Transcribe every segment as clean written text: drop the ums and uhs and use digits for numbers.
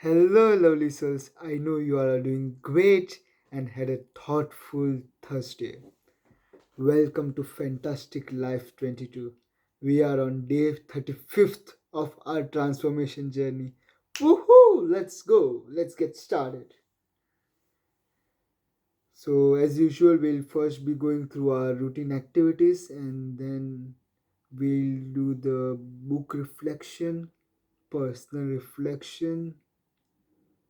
Hello, lovely souls. I know you all are doing great and had a thoughtful Thursday. Welcome to Fantastic Life 22. We are on day 35th of our transformation journey. Woohoo! Let's go. Let's get started. So, as usual, we'll first be going through our routine activities and then we'll do the book reflection, personal reflection,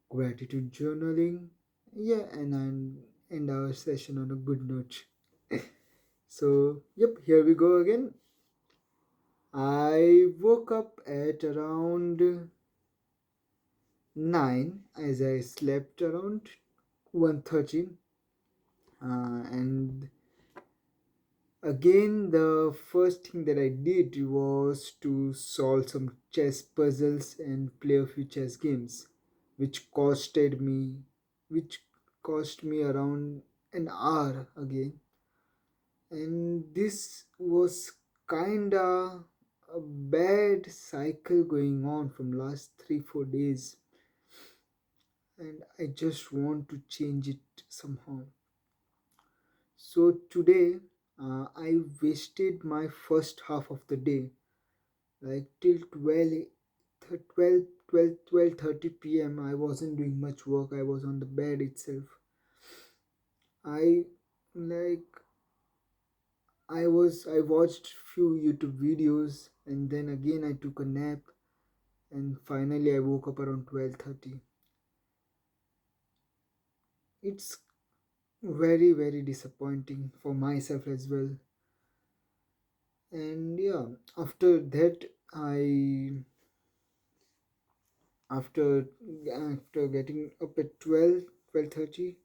gratitude journaling. Yeah, and end our session on a good note. So, yep, here we go again. I woke up at around 9 as I slept around 1:30, and again the first thing that I did was to solve some chess puzzles and play a few chess games, which costed me which cost me around an hour again. And this was kinda a bad cycle going on from last 3 4 days, and I just want to change it somehow. So today I wasted my first half of the day, like till 12 p.m. I wasn't doing much work. I was on the bed itself. I like I watched few YouTube videos, and then again I took a nap, and finally I woke up around 12:30. It's very disappointing for myself as well. And yeah, after that I after after getting up at 12:30.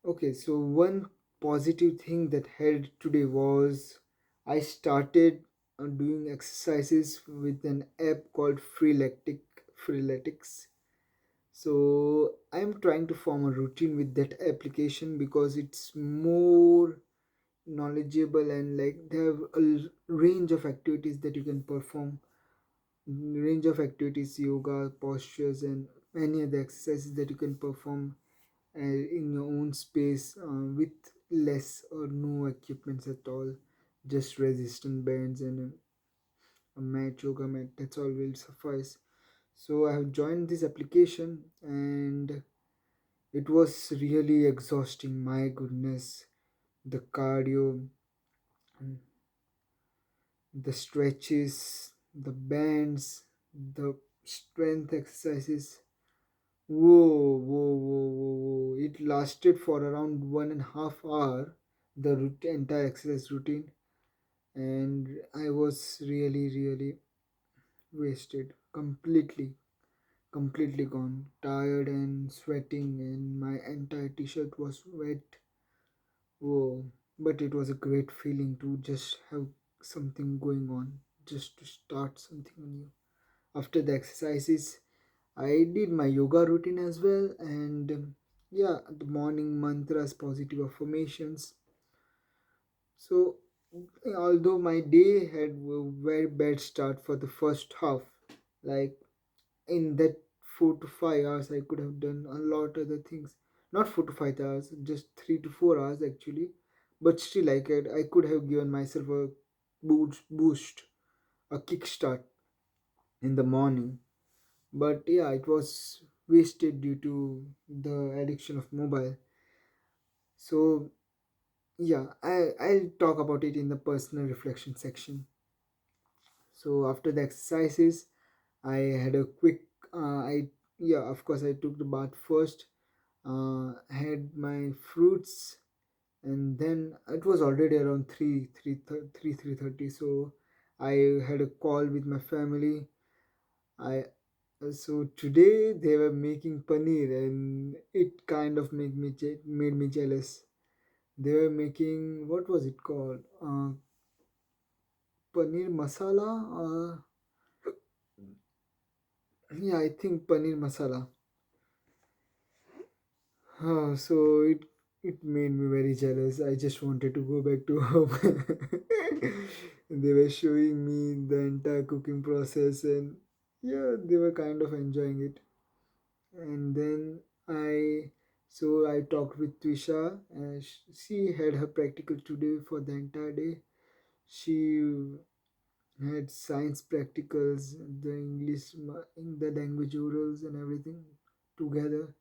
Okay, so one positive thing that held today was I started doing exercises with an app called Freeletics. So I'm trying to form a routine with that application because it's more knowledgeable, and like they have a range of activities that you can perform, range of activities, yoga postures and many other exercises that you can perform in your own space, with less or no equipments at all, just resistance bands and a mat, yoga mat, that's all will suffice. So I have joined this application, and it was really exhausting. My goodness, the cardio, the stretches, the bands, the strength exercises. Whoa. It lasted for around 1.5 hour, the entire exercise routine, and I was really wasted, completely gone, tired and sweating, and my entire t-shirt was wet. Whoa, but it was a great feeling to just have something going on, just to start something new. After the exercises, I did my yoga routine as well, and yeah, the morning mantras, positive affirmations. So, although my day had a very bad start for the first half, like in that 4 to 5 hours, I could have done a lot other things. Not 4 to 5 hours, just 3 to 4 hours actually. But still, I could have given myself a boost, a kickstart in the morning. But yeah, it was wasted due to the addiction of mobile. So yeah, I'll talk about it in the personal reflection section. So after the exercises, I had a quick I yeah, of course I took the bath first, had my fruits, and then it was already around 3:30. So I had a call with my family. I So today they were making paneer, and it kind of made me jealous. They were making, what was it called? Paneer masala. Yeah, I think paneer masala. So it made me very jealous. I just wanted to go back to home. They were showing me the entire cooking process, and yeah, they were kind of enjoying it. And then I I talked with Twisha. She had her practical today for the entire day. She had science practicals, the English, in the language orals and everything together.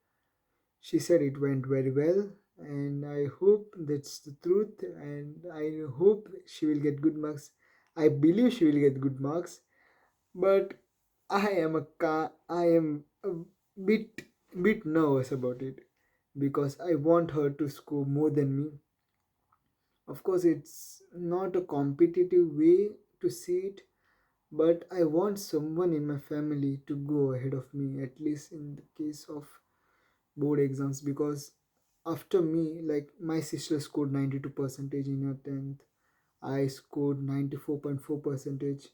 She said it went very well, and I hope that's the truth, and I hope she will get good marks. I believe she will get good marks, but I am a bit nervous about it because I want her to score more than me. Of course, it's not a competitive way to see it, but I want someone in my family to go ahead of me, at least in the case of board exams, because after me, like my sister scored 92 percentage in her 10th. I scored 94.4 percentage,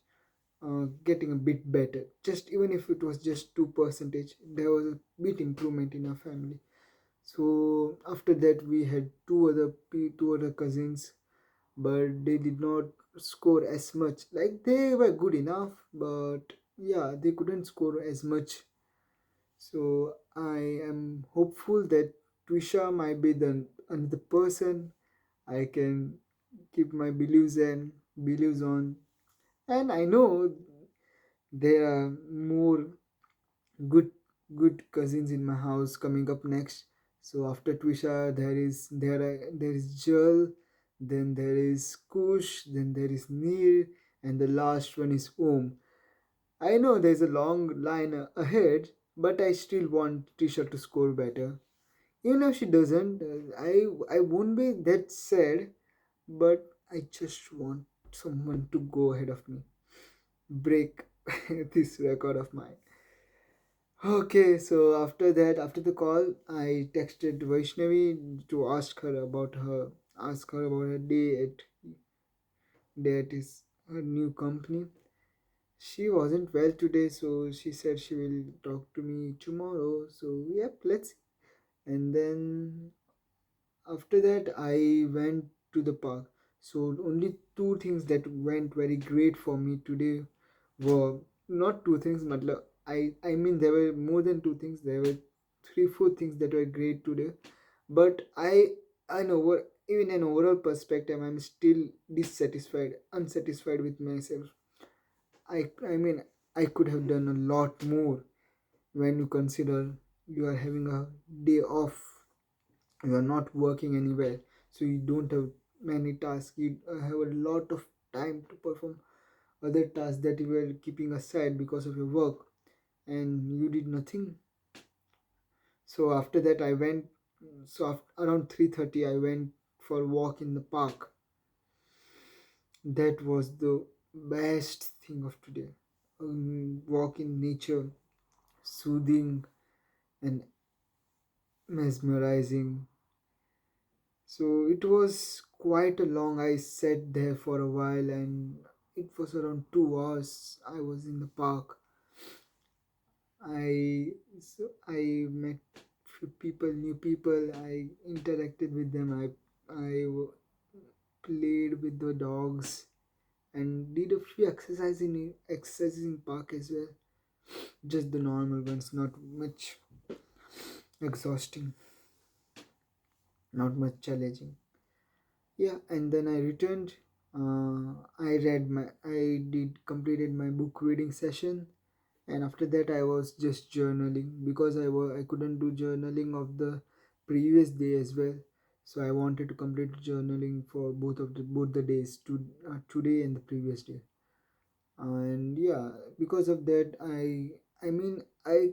getting a bit better. Just even if it was just 2 percentage, there was a bit improvement in our family. So after that, we had two other cousins, but they did not score as much. Like they were good enough, but yeah, they couldn't score as much. So I am hopeful that Twisha might be the another person I can keep my beliefs on. And I know there are more good good cousins in my house coming up next. So after Twisha, there is Jal, then there is Kush, then there is Neer, and the last one is Om. I know there's a long line ahead, but I still want Trisha to score better. Even if she doesn't, I won't be that sad, but I just want someone to go ahead of me, break this record of mine. Okay, so after that, after the call, I texted Vaishnavi to ask her about her day at his her new company. She wasn't well today, so she said she will talk to me tomorrow. So yep, let's. And then after that, I went to the park. So only two things that went very great for me today were not two things, matlab, I mean there were more than two things. There were three, four things that were great today. But I know even an overall perspective, I'm still unsatisfied with myself. I mean I could have done a lot more when you consider you are having a day off, you are not working anywhere, so you don't have many tasks, you have a lot of time to perform other tasks that you were keeping aside because of your work, and you did nothing. So after that I went around 3:30 I went for a walk in the park. That was the best thing of today. Walk in nature, soothing and mesmerizing. So it was quite a long. I sat there for a while, and it was around 2 hours. I was in the park. I met few people, new people. I interacted with them. Played with the dogs and did a few exercises in park as well. Just the normal ones, not much exhausting, not much challenging. Yeah, and then I returned. I did completed my book reading session, and after that I was just journaling because I couldn't do journaling of the previous day as well. So I wanted to complete journaling for both the days, today and the previous day. And yeah, because of that, I mean I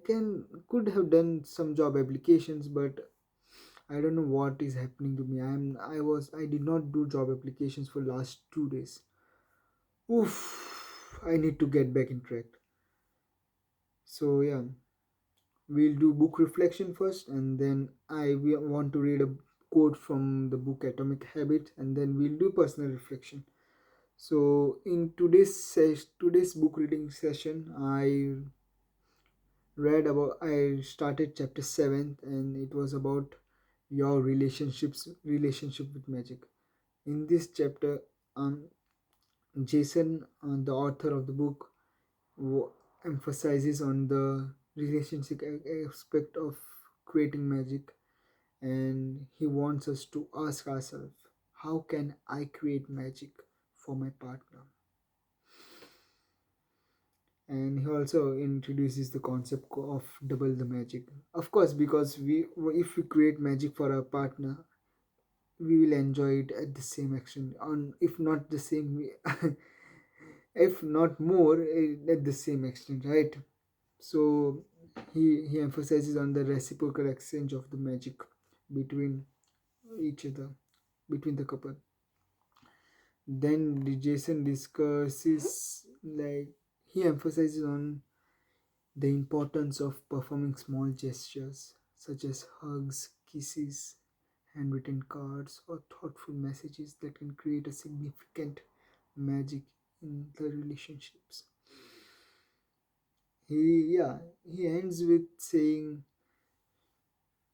could have done some job applications, but I don't know what is happening to me. I did not do job applications for last 2 days. Oof, I need to get back in track. So yeah, we'll do book reflection first, and then we want to read a quote from the book Atomic Habits, and then we'll do personal reflection. So in today's book reading session, I started chapter 7, and it was about your relationship with magic. In this chapter, Jason, the author of the book, emphasizes on the relationship aspect of creating magic, and he wants us to ask ourselves, how can I create magic for my partner? And he also introduces the concept of double the magic, of course, because we if we create magic for our partner, we will enjoy it at the same extent, on if not the same if not more, at the same extent, right? So he emphasizes on the reciprocal exchange of the magic between each other, between the couple. Then the Jason discusses, like, he emphasizes on the importance of performing small gestures such as hugs, kisses, handwritten cards, or thoughtful messages that can create a significant magic in the relationships. He ends with saying,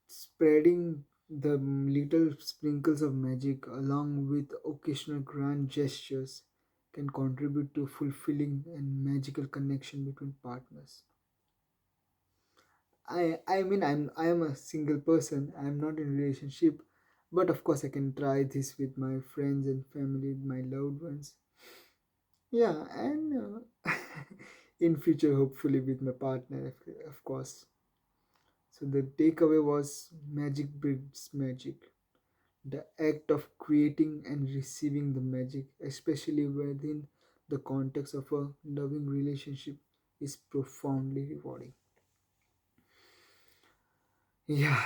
spreading the little sprinkles of magic along with occasional grand gestures can contribute to fulfilling and magical connection between partners. I am a single person. I'm not in a relationship, but of course I can try this with my friends and family, my loved ones. Yeah, and in future hopefully with my partner, of course. So the takeaway was magic breeds magic. The act of creating and receiving the magic, especially within the context of a loving relationship, is profoundly rewarding. Yeah.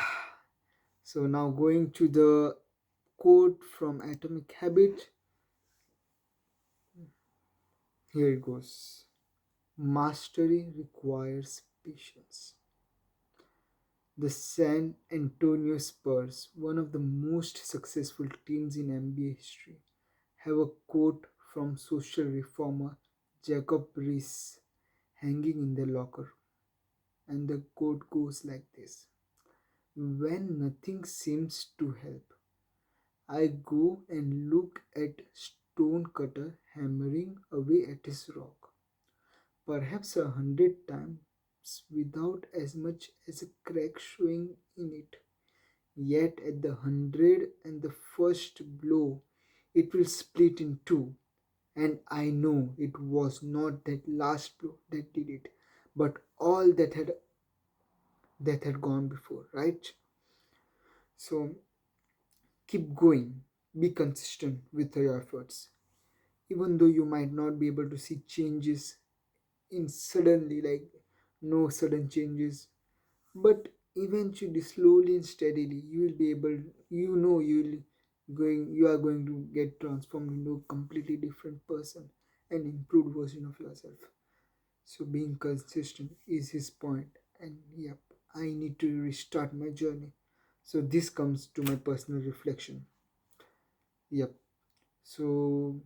So now going to the quote from Atomic Habit. Here it goes. Mastery requires patience. The San Antonio Spurs, one of the most successful teams in NBA history, have a quote from social reformer Jacob Riis hanging in their locker. And the quote goes like this: when nothing seems to help, I go and look at Stonecutter hammering away at his rock, perhaps 100 times without as much as a crack showing in it. Yet at the 101st blow, it will split in two, and I know it was not that last blow that did it, but all that had gone before, right? So keep going, be consistent with your efforts, even though you might not be able to see changes in suddenly, like no sudden changes, but eventually, slowly and steadily, you will be able, you are going to get transformed into a completely different person, an improved version of yourself. So being consistent is his point, and yep, I need to restart my journey. So this comes to my personal reflection. Yep. So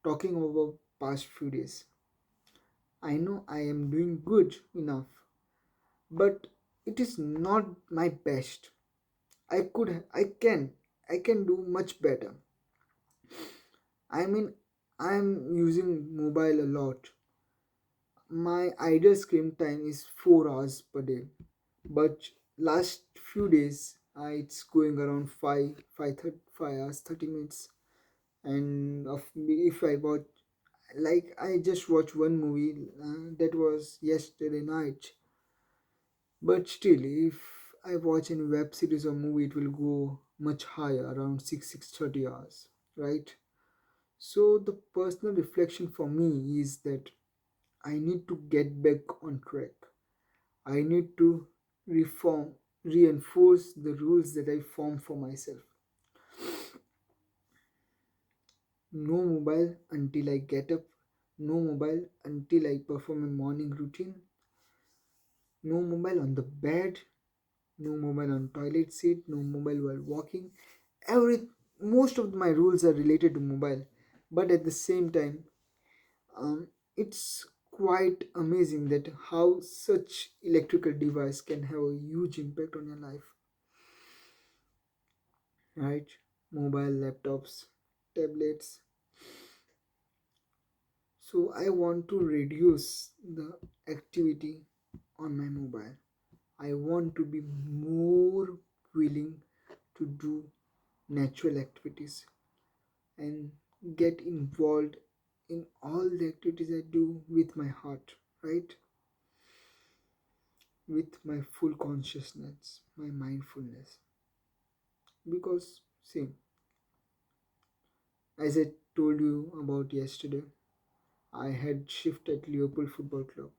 talking about past few days, I know I am doing good enough, but it is not my best. I could, I can do much better. I mean, I am using mobile a lot. My ideal screen time is 4 hours per day, but last few days it's going around 5 hours 30 minutes. And if I watch, like, I just watched one movie that was yesterday night, but still, if I watch any web series or movie, it will go much higher, around 6 6:30 hours, right? So the personal reflection for me is that I need to get back on track. I need to reform, reinforce the rules that I formed for myself. No mobile until I get up. No mobile until I perform a morning routine. No mobile on the bed. No mobile on toilet seat. No mobile while walking. Every Most of my rules are related to mobile, but at the same time, it's quite amazing that how such electrical device can have a huge impact on your life, right? Mobile, laptops, tablets. So I want to reduce the activity on my mobile. I want to be more willing to do natural activities and get involved in all the activities I do with my heart, right? With my full consciousness, my mindfulness. Because, see, as I told you about yesterday, I had shift at Liverpool Football Club,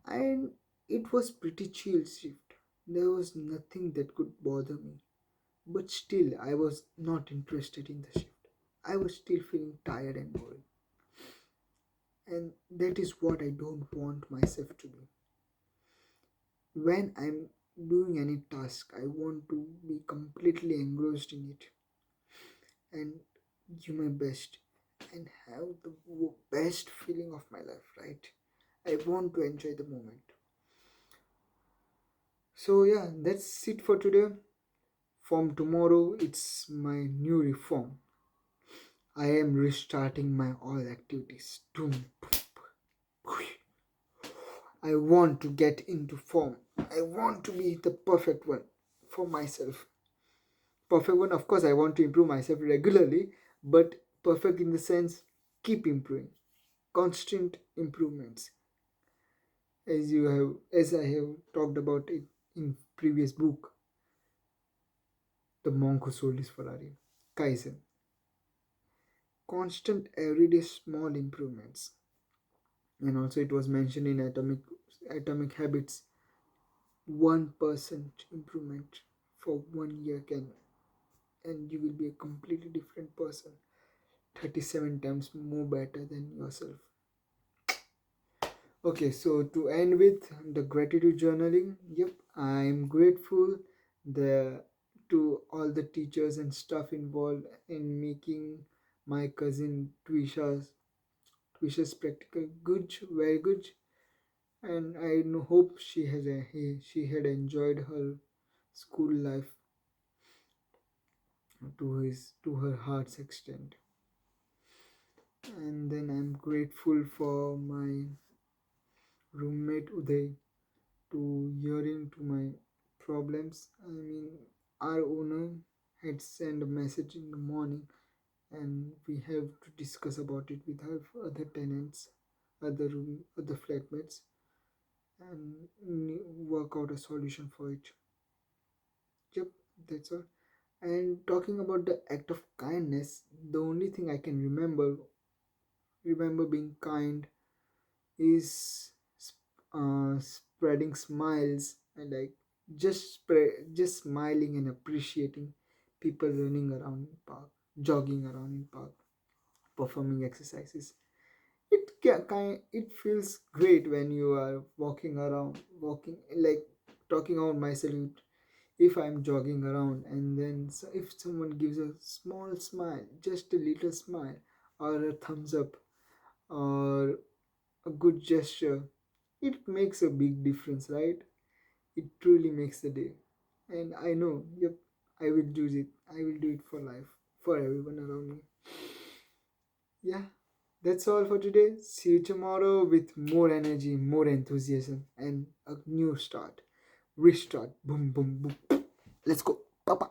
and it was pretty chill shift. There was nothing that could bother me, but still I was not interested in the shift. I was still feeling tired and bored, and that is what I don't want myself to be. When I'm doing any task, I want to be completely engrossed in it and give my best and have the best feeling of my life, right? I want to enjoy the moment. So, yeah, that's it for today. From tomorrow, it's my new reform. I am restarting my all activities. Doom, I want to get into form. I want to be the perfect one for myself. Perfect one, of course, I want to improve myself regularly, but perfect in the sense keep improving. Constant improvements. As I have talked about it in previous book, The Monk Who Sold His Ferrari. Kaizen. Constant everyday small improvements. And also it was mentioned in atomic habits, 1% improvement for 1 year can, and you will be a completely different person, 37 times more better than yourself. Okay, so to end with the gratitude journaling, yep, I'm grateful the to all the teachers and staff involved in making my cousin Twisha's practical good, very good, and I hope she had enjoyed her school life to her heart's extent. And then I'm grateful for my roommate Uday to hearing to my problems. I mean, our owner had sent a message in the morning, and we have to discuss about it with our other tenants, other flatmates, and work out a solution for it. Yep, that's all. And talking about the act of kindness, the only thing I can remember being kind is spreading smiles and like just smiling and appreciating people running around in park, jogging around in park, performing exercises. It feels great when you are walking around, walking like talking about myself. If I'm jogging around and then if someone gives a small smile, just a little smile, or a thumbs up, or a good gesture, it makes a big difference, right? It truly makes the day. And I know, yep, I will do it. I will do it for life, for everyone around me. Yeah, that's all for today. See you tomorrow with more energy, more enthusiasm, and a new start. Restart. Boom, boom, boom. Let's go. Papa.